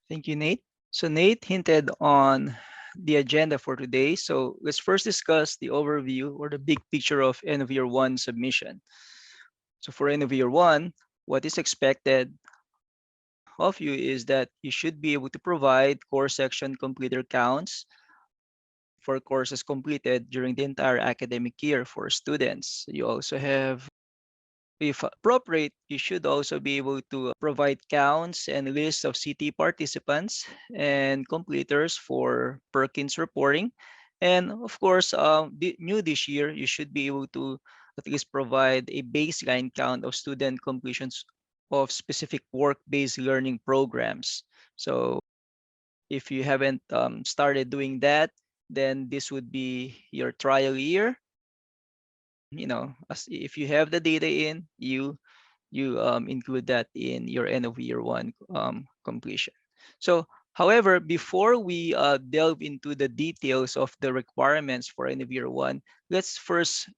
Thank you, Nate. So Nate hinted on the agenda for today. So let's first discuss the overview or the big picture of end of year one submission. So for end of year one, what is expected of you is that you should be able to provide course section completer counts for courses completed during the entire academic year for students. You also have, if appropriate, you should also be able to provide counts and lists of CT participants and completers for Perkins reporting. And of course, new this year, you should be able to at least provide a baseline count of student completions of specific work-based learning programs. So if you haven't started doing that, then this would be your trial year. As if you have the data in, you include that in your end of year one completion. So, however, before we delve into the details of the requirements for end of year one, let's first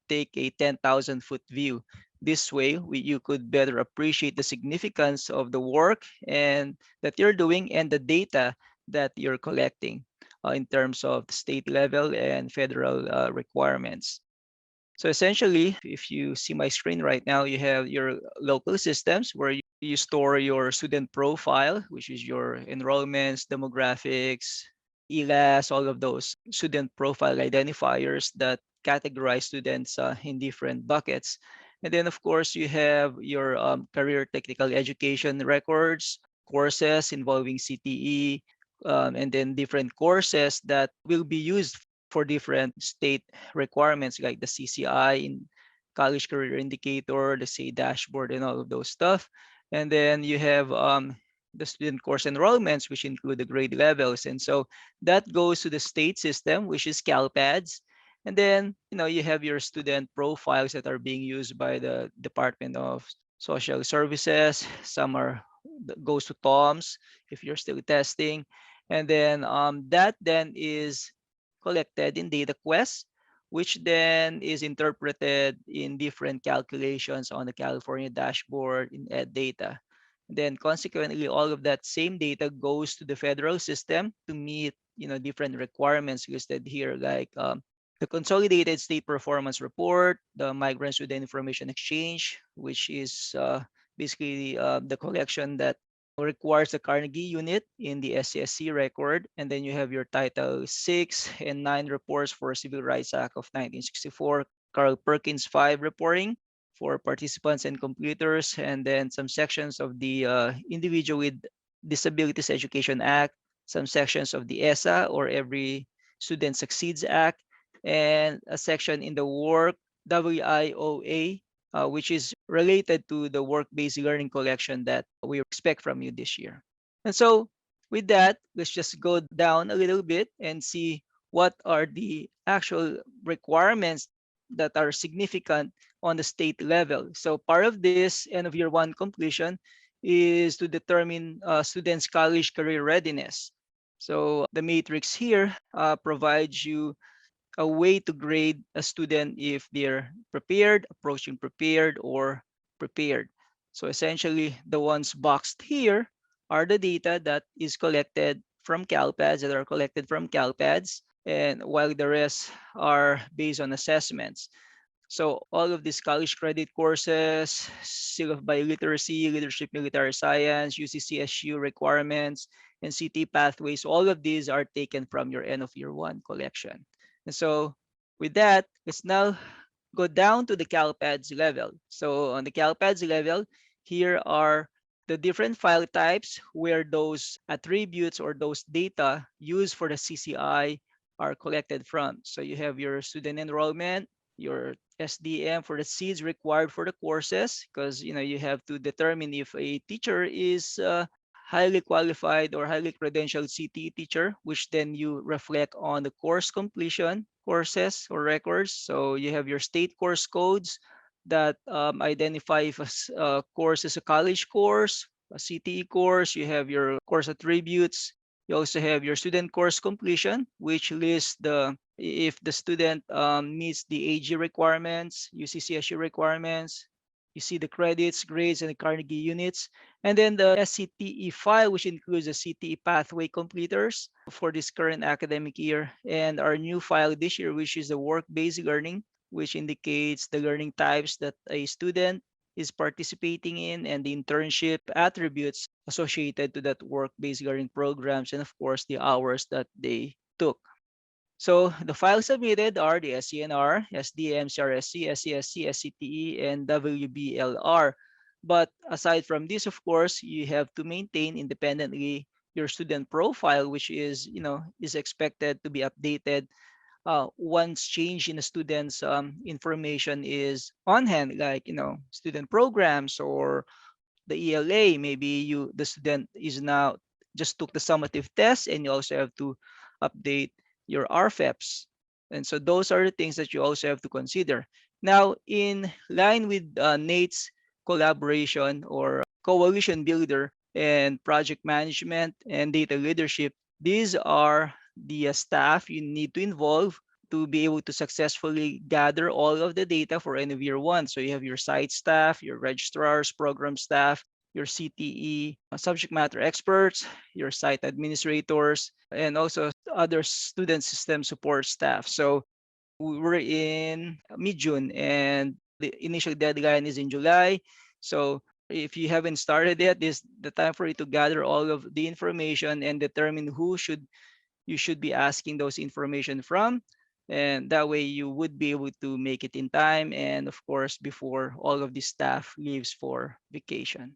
take a 10,000 foot view. This way, you could better appreciate the significance of the work and that you're doing and the data that you're collecting in terms of the state level and federal requirements. So essentially, if you see my screen right now, you have your local systems where you store your student profile, which is your enrollments, demographics, ELAS, all of those student profile identifiers that categorize students in different buckets. And then, of course, you have your career technical education records, courses involving CTE, and then different courses that will be used for different state requirements like the CCI in College Career Indicator, the SAY dashboard, and all of those stuff. And then you have the student course enrollments, which include the grade levels. And so that goes to the state system, which is Calpads. And then, you have your student profiles that are being used by the Department of Social Services. Some are goes to TOMS if you're still testing. And then that then is collected in data quest, which then is interpreted in different calculations on the California dashboard in EdData. Then consequently, all of that same data goes to the federal system to meet different requirements listed here, like the Consolidated State Performance Report, the Migrant Student Information Exchange, which is basically the collection that requires the Carnegie unit in the SCSC record. And then you have your Title 6 and 9 reports for Civil Rights Act of 1964, Carl Perkins 5 reporting for participants and computers, and then some sections of the Individual with Disabilities Education Act, some sections of the ESA or Every Student Succeeds Act, and a section in the Work WIOA, which is related to the work-based learning collection that we expect from you this year. And so with that, let's just go down a little bit and see what are the actual requirements that are significant on the state level. So part of this end of year one completion is to determine students' college career readiness. So the matrix here provides you a way to grade a student if they're prepared, approaching prepared, or prepared. So essentially, the ones boxed here are the data that is collected from Calpads, that are collected from Calpads, and while the rest are based on assessments. So all of these college credit courses, Seal of Biliteracy, Leadership Military Science, UCCSU requirements, and CT pathways, all of these are taken from your end of year one collection. And so with that, let's now go down to the CalPads level. So on the CalPads level, here are the different file types where those attributes or those data used for the CCI are collected from. So you have your student enrollment, your SDM for the seeds required for the courses, because you have to determine if a teacher is highly qualified or highly credentialed CTE teacher, which then you reflect on the course completion courses or records. So you have your state course codes that identify if a course is a college course, a CTE course. You have your course attributes. You also have your student course completion, which lists if the student meets the AG requirements, UCCSU requirements, You see the credits, grades, and the Carnegie units. And then the SCTE file, which includes the CTE pathway completers for this current academic year. And our new file this year, which is the work-based learning, which indicates the learning types that a student is participating in and the internship attributes associated to that work-based learning programs, and of course the hours that they took. So the files submitted are the SCNR, SDM, CRSC, SCSC, SCTE, and WBLR. But aside from this, of course, you have to maintain independently your student profile, which is, is expected to be updated once change in the student's information is on hand, like, student programs or the ELA. Maybe the student is now just took the summative test, and you also have to update your RFEPs. And so those are the things that you also have to consider. Now, in line with Nate's collaboration or coalition builder and project management and data leadership, these are the staff you need to involve to be able to successfully gather all of the data for end of year one. So you have your site staff, your registrars, program staff, your CTE subject matter experts, your site administrators, and also other student system support staff. So we're in mid-June and the initial deadline is in July. So if you haven't started yet, this is the time for you to gather all of the information and determine who you should be asking those information from, and that way you would be able to make it in time, and of course before all of the staff leaves for vacation.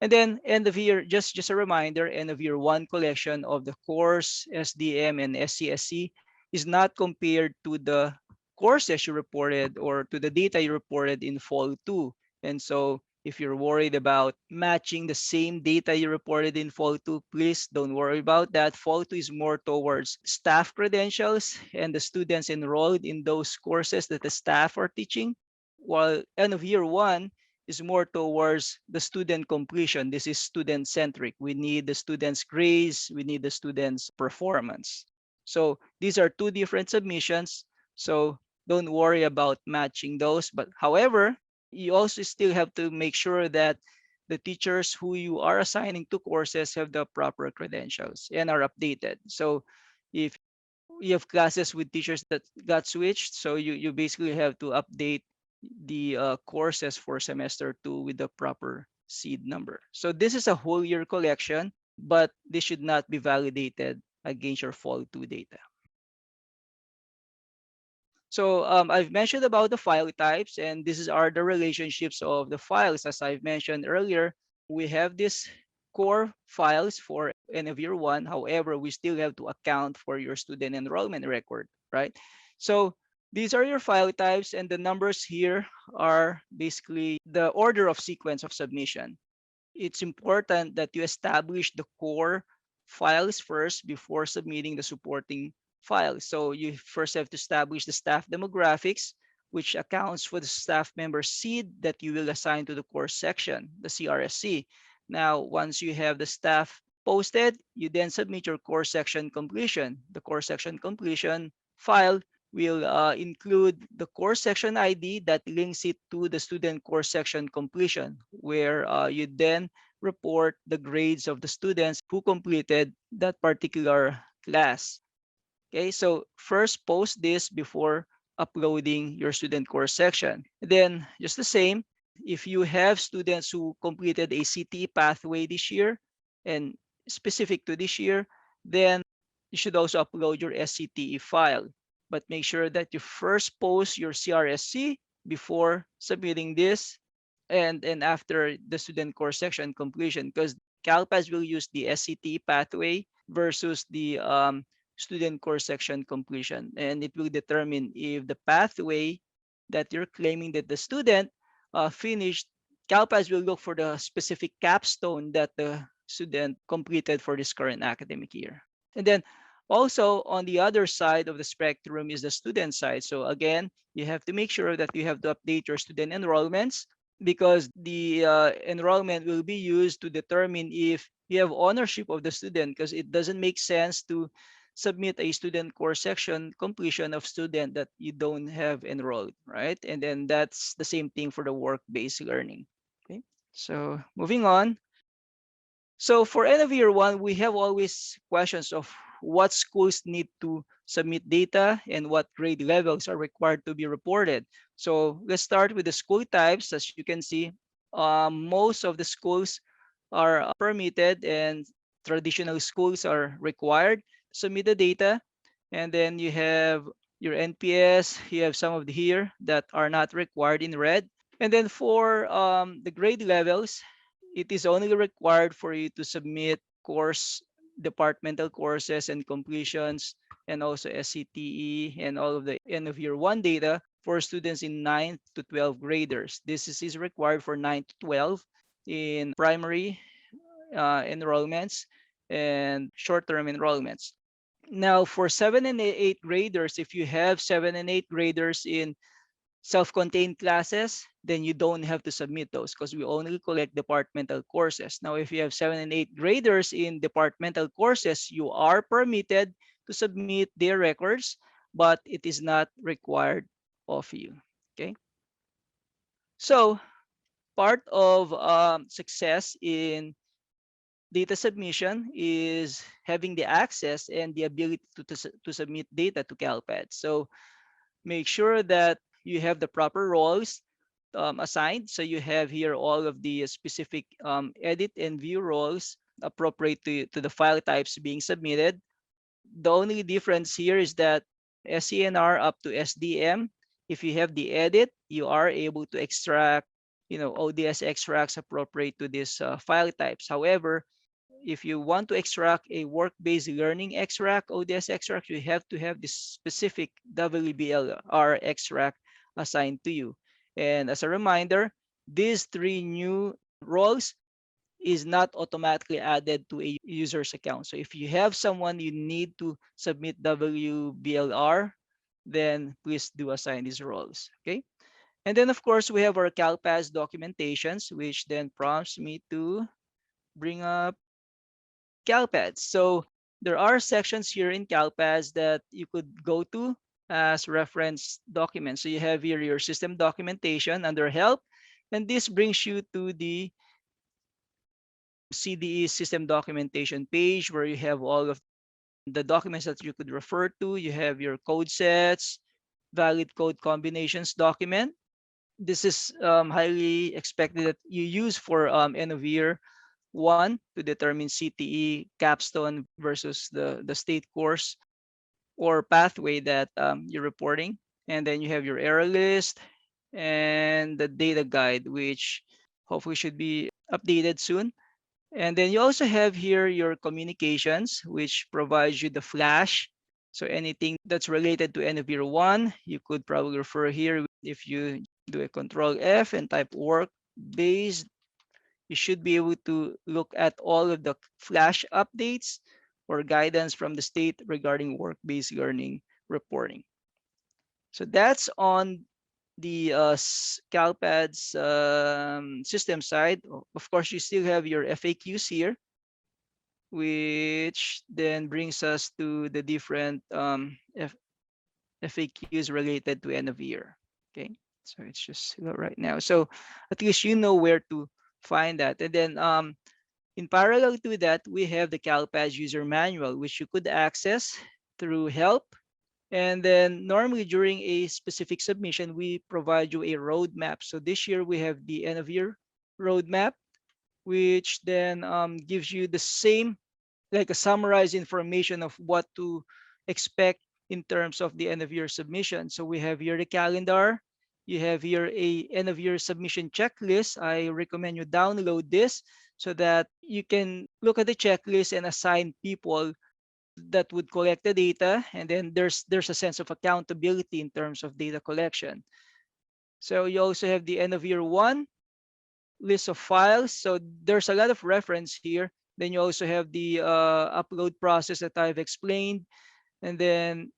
And then end of year, just a reminder, end of year one collection of the course SDM and SCSC is not compared to the courses you reported or to the data you reported in fall two. And so if you're worried about matching the same data you reported in fall two, please don't worry about that. Fall two is more towards staff credentials and the students enrolled in those courses that the staff are teaching, while end of year one is more towards the student completion. This is student centric. We need the students' grades, we need the students' performance. So these are two different submissions. So don't worry about matching those. But however, you also still have to make sure that the teachers who you are assigning to courses have the proper credentials and are updated. So if you have classes with teachers that got switched, so you basically have to update the courses for semester two with the proper seed number. So this is a whole year collection, but this should not be validated against your fall two data. So I've mentioned about the file types, and are the relationships of the files. As I've mentioned earlier, we have these core files for end of year one. However, we still have to account for your student enrollment record, right? So these are your file types, and the numbers here are basically the order of sequence of submission. It's important that you establish the core files first before submitting the supporting files. So you first have to establish the staff demographics, which accounts for the staff member seed that you will assign to the course section, the CRSC. Now, once you have the staff posted, you then submit your course section completion. The course section completion file will include the course section ID that links it to the student course section completion, where you then report the grades of the students who completed that particular class. Okay, so first post this before uploading your student course section. Then just the same, if you have students who completed a CTE pathway this year and specific to this year, then you should also upload your SCTE file. But make sure that you first post your CRSC before submitting this, and after the student course section completion, because Calpads will use the SCTE pathway versus the student course section completion, and it will determine if the pathway that you're claiming that the student finished. Calpads will look for the specific capstone that the student completed for this current academic year. And then also on the other side of the spectrum is the student side. So again, you have to make sure that you have to update your student enrollments, because the enrollment will be used to determine if you have ownership of the student, because it doesn't make sense to submit a student course section completion of student that you don't have enrolled, right? And then that's the same thing for the work-based learning. Okay, so moving on. So for end of year one, we have always questions of what schools need to submit data and what grade levels are required to be reported. So let's start with the school types. As you can see, most of the schools are permitted and traditional schools are required to submit the data. And then you have your NPS, you have some of the here that are not required in red. And then for the grade levels, it is only required for you to submit course, departmental courses and completions, and also SCTE and all of the end of year one data for students in 9th to 12 graders. This is required for 9 to 12 in primary enrollments and short-term enrollments. Now, for 7 and 8 graders, if you have 7 and 8 graders in self-contained classes, then you don't have to submit those because we only collect departmental courses. Now, if you have 7 and 8 graders in departmental courses, you are permitted to submit their records, but it is not required of you. Okay. So part of success in data submission is having the access and the ability to submit data to Calpads. So make sure that you have the proper roles assigned. So you have here all of the specific edit and view roles appropriate to the file types being submitted. The only difference here is that SCNR up to SDM, if you have the edit, you are able to extract, ODS extracts appropriate to these file types. However, if you want to extract a work-based learning extract, ODS extract, you have to have this specific WBLR extract assigned to you. And as a reminder, these three new roles is not automatically added to a user's account. So if you have someone you need to submit WBLR, then please do assign these roles. Okay. And then of course we have our Calpads documentations, which then prompts me to bring up Calpads. So there are sections here in Calpads that you could go to as reference documents. So you have here your system documentation under help, and this brings you to the CDE system documentation page where you have all of the documents that you could refer to. You have your code sets, valid code combinations document. This is highly expected that you use for end of year one to determine CTE capstone versus the state course or pathway that you're reporting. And then you have your error list and the data guide, which hopefully should be updated soon. And then you also have here your communications, which provides you the flash. So anything that's related to end of year one, you could probably refer here. If you do a control F and type work based, you should be able to look at all of the flash updates or guidance from the state regarding work-based learning reporting. So that's on the Calpads system side. Of course, you still have your FAQs here, which then brings us to the different FAQs related to end of year. Okay, so it's just right now. So at least you know where to find that. And then in parallel to that, we have the Calpads user manual, which you could access through help. And then normally during a specific submission, we provide you a roadmap. So this year we have the end of year roadmap, which then gives you the same, like a summarized information of what to expect in terms of the end of year submission. So we have here the calendar. You have here a end of year submission checklist. I recommend you download this so that you can look at the checklist and assign people that would collect the data, and then there's a sense of accountability in terms of data collection. So you also have the end of year one list of files. So there's a lot of reference here. Then you also have the upload process that I've explained, and then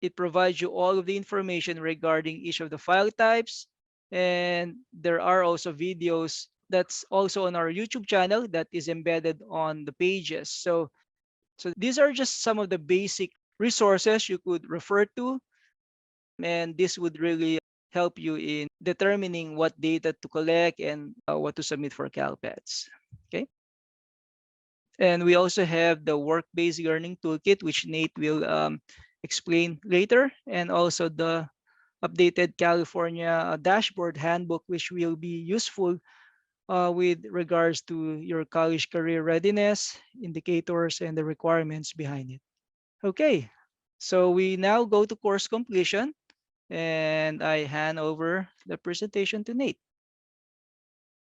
it provides you all of the information regarding each of the file types. And there are also videos that's also on our YouTube channel that is embedded on the pages. So So these are just some of the basic resources you could refer to, and this would really help you in determining what data to collect and what to submit for Calpads. Okay. And we also have the work-based learning toolkit, which Nate will explain later, and also the updated California dashboard handbook, which will be useful with regards to your college career readiness, indicators, and the requirements behind it. Okay, so we now go to course completion, and I hand over the presentation to Nate.